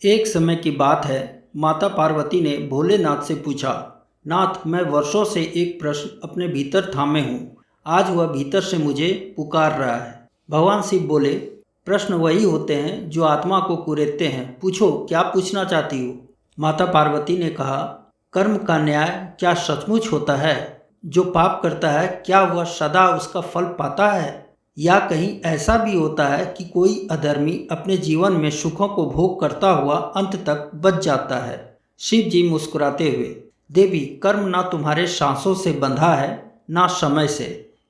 एक समय की बात है। माता पार्वती ने भोलेनाथ से पूछा, नाथ, मैं वर्षों से एक प्रश्न अपने भीतर थामे हूँ। आज वह भीतर से मुझे पुकार रहा है। भगवान शिव बोले, प्रश्न वही होते हैं जो आत्मा को कुरेदते हैं। पूछो, क्या पूछना चाहती हो? माता पार्वती ने कहा, कर्म का न्याय क्या सचमुच होता है? जो पाप करता है क्या वह सदा उसका फल पाता है, या कहीं ऐसा भी होता है कि कोई अधर्मी अपने जीवन में सुखों को भोग करता हुआ अंत तक बच जाता है? शिव जी मुस्कुराते हुए, देवी, कर्म ना तुम्हारे सांसों से बंधा है, ना समय से।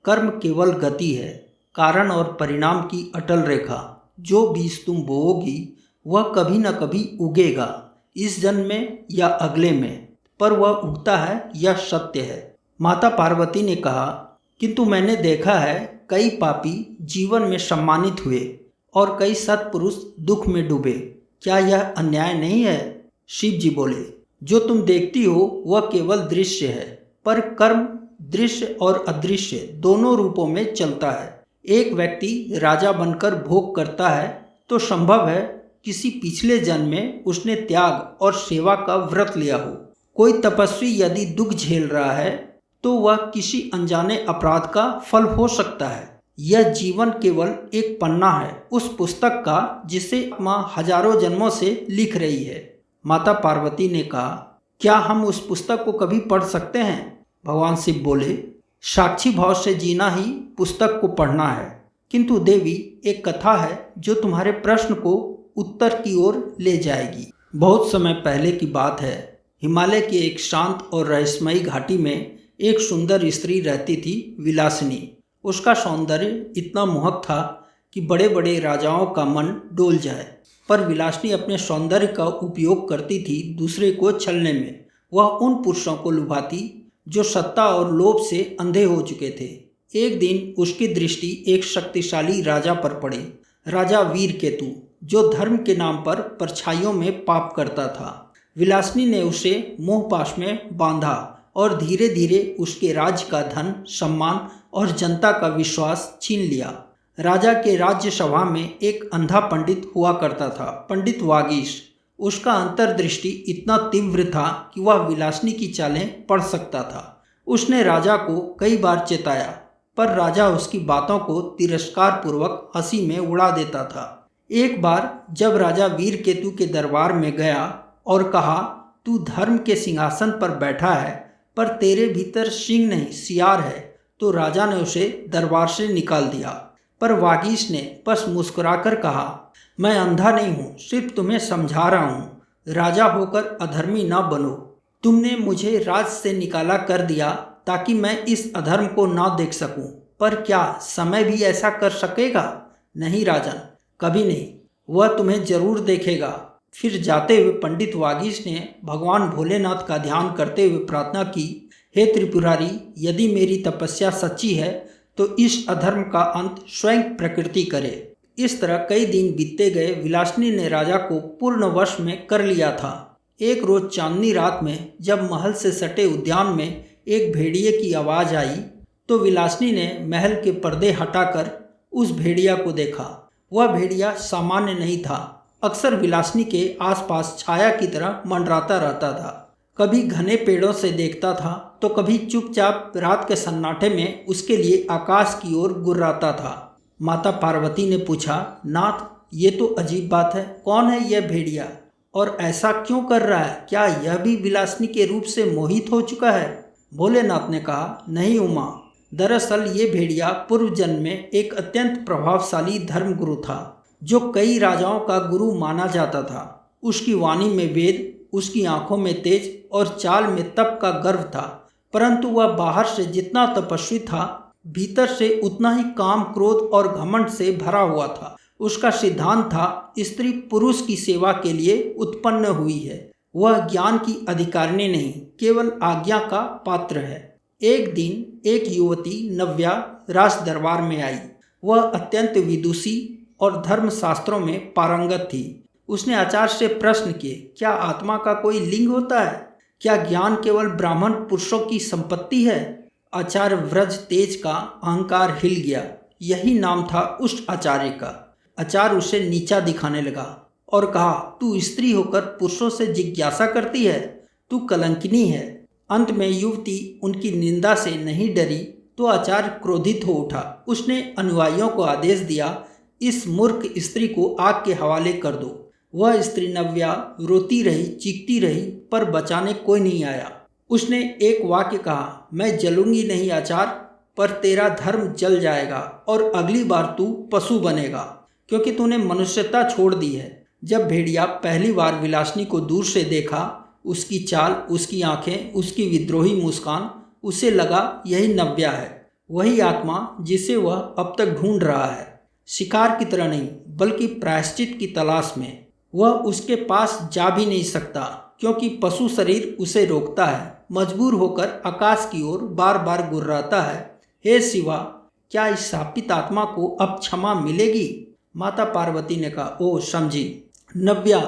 कर्म केवल गति है, कारण और परिणाम की अटल रेखा। जो बीज तुम बोओगी वह कभी न कभी उगेगा, इस जन्म में या अगले में, पर वह उगता है, यह सत्य है। माता पार्वती ने कहा, किंतु मैंने देखा है कई पापी जीवन में सम्मानित हुए और कई सत्पुरुष दुख में डूबे। क्या यह अन्याय नहीं है? शिव जी बोले, जो तुम देखती हो वह केवल दृश्य है, पर कर्म दृश्य और अदृश्य दोनों रूपों में चलता है। एक व्यक्ति राजा बनकर भोग करता है तो संभव है किसी पिछले जन्म में उसने त्याग और सेवा का व्रत लिया हो। कोई तपस्वी यदि दुख झेल रहा है तो वह किसी अनजाने अपराध का फल हो सकता है। यह जीवन केवल एक पन्ना है उस पुस्तक का जिसे माँ हजारों जन्मों से लिख रही है। माता पार्वती ने कहा, क्या हम उस पुस्तक को कभी पढ़ सकते हैं? भगवान शिव बोले, साक्षी भाव से जीना ही पुस्तक को पढ़ना है। किंतु देवी, एक कथा है जो तुम्हारे प्रश्न को उत्तर की ओर ले जाएगी। बहुत समय पहले की बात है। हिमालय की एक शांत और रहस्यमयी घाटी में एक सुंदर स्त्री रहती थी, विलासिनी। उसका सौंदर्य इतना मोहक था कि बड़े बड़े राजाओं का मन डोल जाए। पर विलासिनी अपने सौंदर्य का उपयोग करती थी दूसरे को छलने में। वह उन पुरुषों को लुभाती जो सत्ता और लोभ से अंधे हो चुके थे। एक दिन उसकी दृष्टि एक शक्तिशाली राजा पर पड़ी, राजा वीरकेतु, जो धर्म के नाम पर परछाइयों में पाप करता था। विलासिनी ने उसे मोहपाश में बांधा और धीरे धीरे उसके राज्य का धन, सम्मान और जनता का विश्वास छीन लिया। राजा के राज्यसभा में एक अंधा पंडित हुआ करता था, पंडित वागीश। उसका अंतर्दृष्टि इतना तीव्र था कि वह विलासिनी की चालें पढ़ सकता था। उसने राजा को कई बार चेताया, पर राजा उसकी बातों को तिरस्कार पूर्वक हंसी में उड़ा देता था। एक बार जब राजा वीरकेतु के दरबार में गया और कहा, तू धर्म के सिंहासन पर बैठा है, पर तेरे भीतर सिंह नहीं सियार है, तो राजा ने उसे दरबार से निकाल दिया। पर वागीश ने बस मुस्कुराकर कहा, मैं अंधा नहीं हूँ, सिर्फ तुम्हें समझा रहा हूँ। राजा होकर अधर्मी ना बनो। तुमने मुझे राज से निकाला कर दिया ताकि मैं इस अधर्म को ना देख सकूं, पर क्या समय भी ऐसा कर सकेगा? नहीं राजन, कभी नहीं। वह तुम्हें जरूर देखेगा। फिर जाते हुए पंडित वागीश ने भगवान भोलेनाथ का ध्यान करते हुए प्रार्थना की, हे त्रिपुरारी, यदि मेरी तपस्या सच्ची है तो इस अधर्म का अंत स्वयं प्रकृति करे। इस तरह कई दिन बीतते गए। विलासिनी ने राजा को पूर्ण वश में कर लिया था। एक रोज चांदनी रात में जब महल से सटे उद्यान में एक भेड़िए की आवाज आई तो विलासिनी ने महल के पर्दे हटाकर उस भेड़िया को देखा। वह भेड़िया सामान्य नहीं था, अक्सर विलासिनी के आसपास छाया की तरह मंडराता रहता था। कभी घने पेड़ों से देखता था तो कभी चुपचाप रात के सन्नाटे में उसके लिए आकाश की ओर गुर्राता था। माता पार्वती ने पूछा, नाथ, ये तो अजीब बात है। कौन है यह भेड़िया और ऐसा क्यों कर रहा है? क्या यह भी विलासिनी के रूप से मोहित हो चुका है? भोलेनाथ ने कहा, नहीं उमा, दरअसल ये भेड़िया पूर्व जन्म में एक अत्यंत प्रभावशाली धर्मगुरु था जो कई राजाओं का गुरु माना जाता था। उसकी वाणी में वेद, उसकी आंखों में तेज और चाल में तप का गर्व था। परंतु वह बाहर से जितना तपस्वी था, भीतर से उतना ही काम, क्रोध और घमंड से भरा हुआ था। उसका सिद्धांत था, स्त्री पुरुष की सेवा के लिए उत्पन्न हुई है। वह ज्ञान की अधिकारिणी नहीं, केवल आज्ञा का पात्र है। एक दिन एक युवती नव्या राज दरबार में आई। वह अत्यंत विदुषी और धर्मशास्त्रों में पारंगत थी। उसने आचार्य से प्रश्न किए, क्या आत्मा का कोई लिंग होता है? क्या ज्ञान केवल ब्राह्मण पुरुषों की संपत्ति है? आचार्य व्रज तेज का अहंकार हिल गया। यही नाम था उस आचार्य का। आचार्य उसे नीचा दिखाने लगा और कहा, तू स्त्री होकर पुरुषों से जिज्ञासा करती है, तू कलंकिनी है। अंत में युवती उनकी निंदा से नहीं डरी तो आचार्य क्रोधित हो उठा। उसने अनुयायियों को आदेश दिया, इस मूर्ख स्त्री को आग के हवाले कर दो। वह स्त्री नव्या रोती रही, चीखती रही, पर बचाने कोई नहीं आया। उसने एक वाक्य कहा, मैं जलूंगी नहीं आचार्य, पर तेरा धर्म जल जाएगा और अगली बार तू पशु बनेगा, क्योंकि तूने मनुष्यता छोड़ दी है। जब भेड़िया पहली बार विलासिनी को दूर से देखा, उसकी चाल, उसकी आंखें, उसकी विद्रोही मुस्कान, उसे लगा यही नव्या है, वही आत्मा जिसे वह अब तक ढूंढ रहा है। शिकार की तरह नहीं, बल्कि प्रायश्चित की तलाश में। वह उसके पास जा भी नहीं सकता, क्योंकि पशु शरीर उसे रोकता है। मजबूर होकर आकाश की ओर बार बार गुर्राता है, हे शिवा, क्या इस शापित आत्मा को अब क्षमा मिलेगी? माता पार्वती ने कहा, ओ समझी, नव्या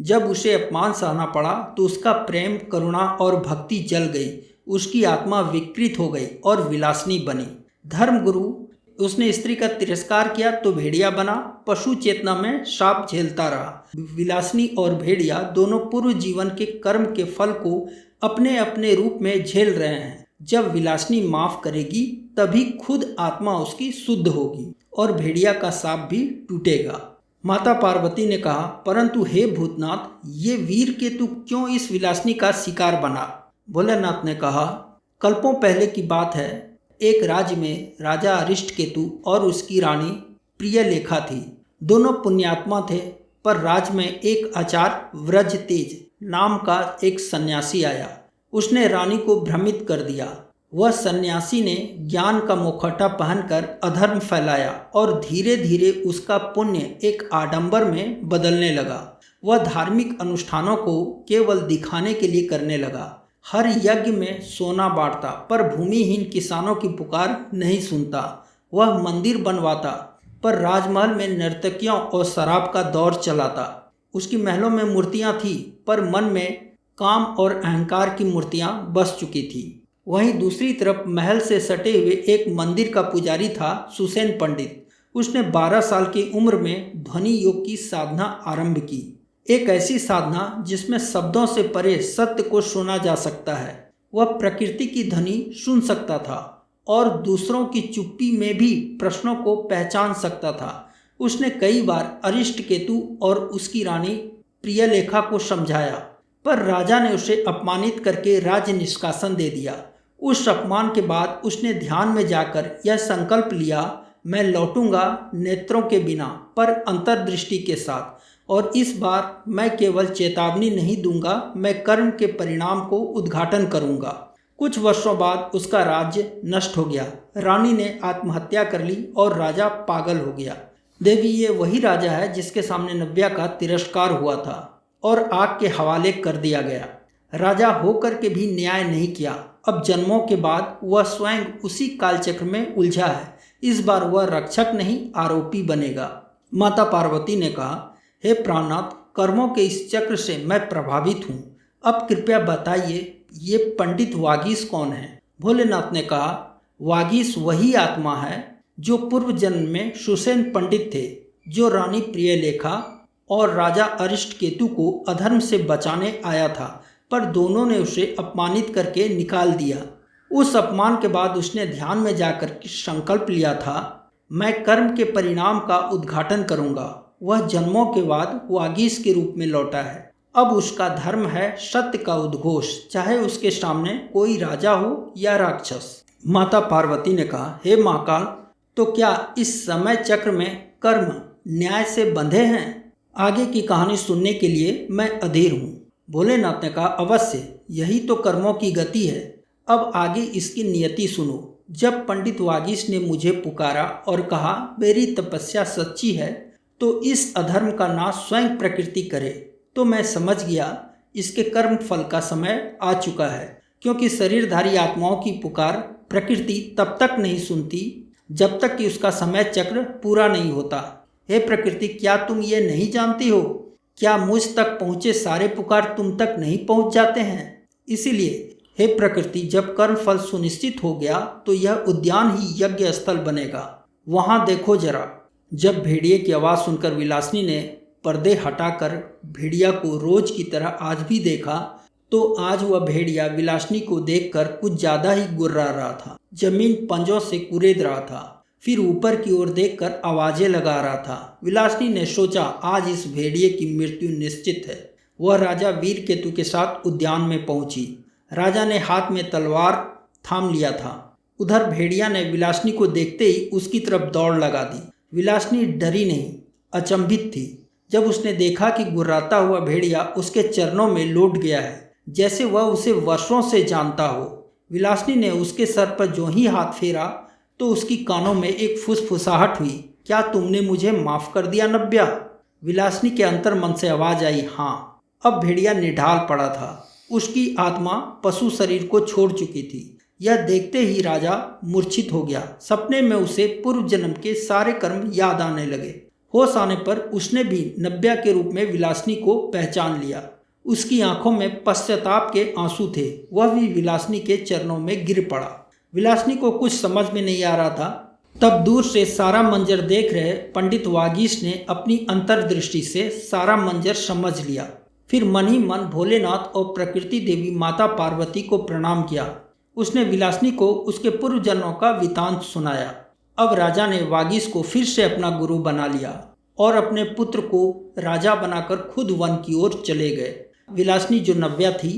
जब उसे अपमान सहना पड़ा तो उसका प्रेम, करुणा और भक्ति जल गई। उसकी आत्मा विकृत हो गई और विलासिनी बनी। धर्मगुरु उसने स्त्री का तिरस्कार किया तो भेड़िया बना, पशु चेतना में श्राप झेलता रहा। विलासिनी और भेड़िया दोनों पूर्व जीवन के कर्म के फल को अपने अपने रूप में झेल रहे हैं। जब विलासिनी माफ करेगी तभी खुद आत्मा उसकी शुद्ध होगी और भेड़िया का शाप भी टूटेगा। माता पार्वती ने कहा, परंतु हे भूतनाथ, ये वीर केतु क्यों इस विलासिनी का शिकार बना? भोलेनाथ ने कहा, कल्पों पहले की बात है। एक राज्य में राजा अरिष्टकेतु और उसकी रानी प्रियलेखा थी। दोनों पुण्यात्मा थे, पर राज्य में एक आचार्य व्रजतेज नाम का एक सन्यासी आया। उसने रानी को भ्रमित कर दिया। वह सन्यासी ने ज्ञान का मुखौटा पहनकर अधर्म फैलाया और धीरे धीरे उसका पुण्य एक आडंबर में बदलने लगा। वह धार्मिक अनुष्ठानों को केवल दिखाने के लिए करने लगा। हर यज्ञ में सोना बांटता, पर भूमिहीन किसानों की पुकार नहीं सुनता। वह मंदिर बनवाता, पर राजमहल में नर्तकियों और शराब का दौर चलाता। उसकी महलों में मूर्तियां थीं, पर मन में काम और अहंकार की मूर्तियां बस चुकी थी। वहीं दूसरी तरफ महल से सटे हुए एक मंदिर का पुजारी था, सुसेन पंडित। उसने 12 साल की उम्र में ध्वनि योग की साधना आरंभ की। एक ऐसी साधना जिसमें शब्दों से परे सत्य को सुना जा सकता है। वह प्रकृति की ध्वनि सुन सकता था और दूसरों की चुप्पी में भी प्रश्नों को पहचान सकता था। उसने कई बार अरिष्टकेतु और उसकी रानी प्रियलेखा को समझाया, पर राजा ने उसे अपमानित करके राज्य निष्कासन दे दिया। उस अपमान के बाद उसने ध्यान में जाकर यह संकल्प लिया, मैं लौटूंगा नेत्रों के बिना, पर अंतर्दृष्टि के साथ। और इस बार मैं केवल चेतावनी नहीं दूंगा, मैं कर्म के परिणाम को उद्घाटन करूंगा। कुछ वर्षों बाद उसका राज्य नष्ट हो गया। रानी ने आत्महत्या कर ली और राजा पागल हो गया। देवी, ये वही राजा है जिसके सामने नव्या का तिरस्कार हुआ था और आग के हवाले कर दिया गया। राजा होकर के भी न्याय नहीं किया। अब जन्मों के बाद वह स्वयं उसी कालचक्र में उलझा है। इस बार वह रक्षक नहीं, आरोपी बनेगा। माता पार्वती ने कहा, हे प्राणनाथ, कर्मों के इस चक्र से मैं प्रभावित हूँ। अब कृपया बताइए, ये पंडित वागीश कौन है? भोलेनाथ ने कहा, वागीश वही आत्मा है जो पूर्व जन्म में सुसेन पंडित थे, जो रानी प्रियलेखा और राजा अरिष्टकेतु को अधर्म से बचाने आया था, पर दोनों ने उसे अपमानित करके निकाल दिया। उस अपमान के बाद उसने ध्यान में जाकर संकल्प लिया था, मैं कर्म के परिणाम का उद्घाटन करूंगा। वह जन्मों के बाद वागीश के रूप में लौटा है। अब उसका धर्म है सत्य का उद्घोष, चाहे उसके सामने कोई राजा हो या राक्षस। माता पार्वती ने कहा, हे महाकाल, तो क्या इस समय चक्र में कर्म न्याय से बंधे हैं? आगे की कहानी सुनने के लिए मैं अधीर हूँ। भोलेनाथ ने कहा, अवश्य, यही तो कर्मों की गति है। अब आगे इसकी नियति सुनो। जब पंडित वागीश ने मुझे पुकारा और कहा, मेरी तपस्या सच्ची है तो इस अधर्म का नाश स्वयं प्रकृति करे, तो मैं समझ गया इसके कर्म फल का समय आ चुका है। क्योंकि शरीरधारी आत्माओं की पुकार प्रकृति तब तक नहीं सुनती जब तक कि उसका समय चक्र पूरा नहीं होता। हे प्रकृति, क्या तुम ये नहीं जानती हो? क्या मुझ तक पहुँचे सारे पुकार तुम तक नहीं पहुँच जाते हैं? इसीलिए हे प्रकृति, जब कर्म फल सुनिश्चित हो गया तो यह उद्यान ही यज्ञ स्थल बनेगा। वहाँ देखो जरा। जब भेड़िए की आवाज़ सुनकर विलासिनी ने पर्दे हटाकर भेड़िया को रोज की तरह आज भी देखा तो आज वह भेड़िया विलासिनी को देखकर कुछ ज्यादा ही गुर्रा रहा था। जमीन पंजों से कुरेद रहा था, फिर ऊपर की ओर देखकर आवाजें लगा रहा था। विलासिनी ने सोचा आज इस भेड़िए की मृत्यु निश्चित है। वह राजा वीरकेतु के साथ उद्यान में पहुंची। राजा ने हाथ में तलवार थाम लिया था। उधर भेड़िया ने विलासिनी को देखते ही उसकी तरफ दौड़ लगा दी। विलासिनी डरी नहीं, अचंभित थी। जब उसने देखा कि गुर्राता हुआ भेड़िया उसके चरणों में लौट गया है, जैसे वह उसे वर्षों से जानता हो। विलासिनी ने उसके सर पर जो ही हाथ फेरा तो उसकी कानों में एक फुसफुसाहट हुई। क्या तुमने मुझे माफ कर दिया नव्या? विलासिनी के अंतर मन से आवाज आई, हाँ। अब भेड़िया निढाल पड़ा था। उसकी आत्मा पशु शरीर को छोड़ चुकी थी। यह देखते ही राजा मूर्छित हो गया। सपने में उसे पूर्व जन्म के सारे कर्म याद आने लगे। होश आने पर उसने भी नव्या के रूप में विलासिनी को पहचान लिया। उसकी आंखों में पश्चाताप के आंसू थे। वह भी विलासिनी के चरणों में गिर पड़ा। विलासिनी को कुछ समझ में नहीं आ रहा था। तब दूर से सारा मंजर देख रहे पंडित वागीश ने अपनी अंतर्दृष्टि से सारा मंजर समझ लिया। फिर मन ही मन भोलेनाथ और प्रकृति देवी माता पार्वती को प्रणाम किया। उसने विलासिनी को उसके पूर्व जन्मों का वृतांत सुनाया। अब राजा ने वागीश को फिर से अपना गुरु बना लिया और अपने पुत्र को राजा बनाकर खुद वन की ओर चले गए। विलासिनी जो नव्या थी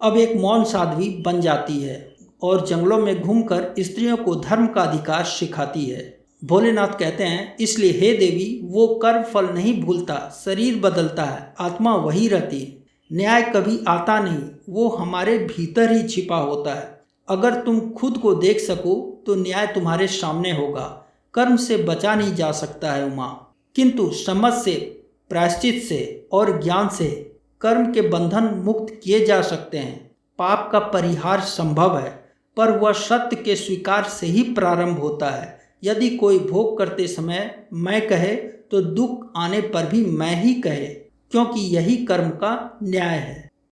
अब एक मौन साध्वी बन जाती है और जंगलों में घूमकर स्त्रियों को धर्म का अधिकार सिखाती है। भोलेनाथ कहते हैं, इसलिए हे देवी, वो कर्म फल नहीं भूलता, शरीर बदलता है, आत्मा वही रहती। न्याय कभी आता नहीं, वो हमारे भीतर ही छिपा होता है। अगर तुम खुद को देख सको तो न्याय तुम्हारे सामने होगा। कर्म से बचा नहीं जा सकता है उमा, किंतु समझ से, प्रायश्चित से और ज्ञान से कर्म के बंधन मुक्त किए जा सकते हैं। पाप का परिहार संभव है, पर वह सत्य के स्वीकार से ही प्रारंभ होता है। यदि कोई भोग करते समय मैं कहे तो दुख आने पर भी मैं ही कहे, क्योंकि यही कर्म का न्याय है।